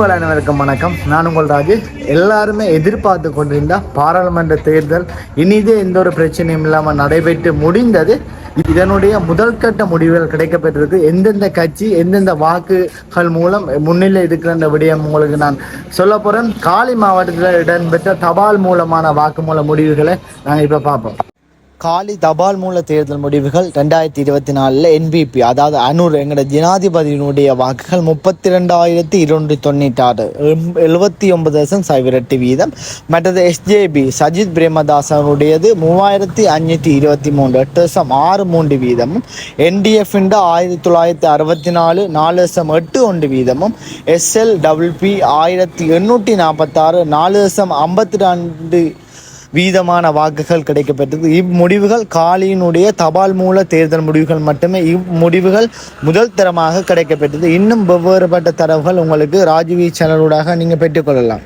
அனைவருக்கும் வணக்கம். நான் உங்கள் ராஜு. எல்லாருமே எதிர்பார்த்து கொண்டிருந்த பாராளுமன்ற தேர்தல் இனிதே எந்த ஒரு பிரச்சனையும் இல்லாமல் நடைபெற்று முடிந்தது. இதனுடைய முதல் கட்ட முடிவுகள் கிடைக்கப்பெற்றிருக்கு. எந்தெந்த கட்சி எந்தெந்த வாக்குகள் மூலம் முன்னிலை இருக்கிற விடயம் உங்களுக்கு நான் சொல்ல போறேன். காலி மாவட்டத்தில் இடம்பெற்ற தபால் மூலமான வாக்குமூல முடிவுகளை நாங்கள் இப்போ பார்ப்போம். காலி தபால் மூல தேர்தல் முடிவுகள் 2024 என்பிபி, அதாவது அனூர் எங்களோட ஜனாதிபதியினுடைய வாக்குகள் 32,296, 79.08%. மற்றது எஸ்ஜேபி சஜித் பிரேமதாசனுடையது 3,523, 8.63%. என்டிஎஃப் 1964, 4.81%. எஸ்எல்டபிள்பி 1846, 4.52% வாக்குகள் கிடைக்கப்பெற்றது. இம்முடிவுகள் காலியினுடைய தபால் மூல தேர்தல் முடிவுகள் மட்டுமே. இம்முடிவுகள் முதல் தரமாக கிடைக்கப்பெற்றது. இன்னும் வெவ்வேறுபட்ட தரவுகள் உங்களுக்கு ராஜ்வி சேனலூடாக நீங்கள் பெற்றுக்கொள்ளலாம்.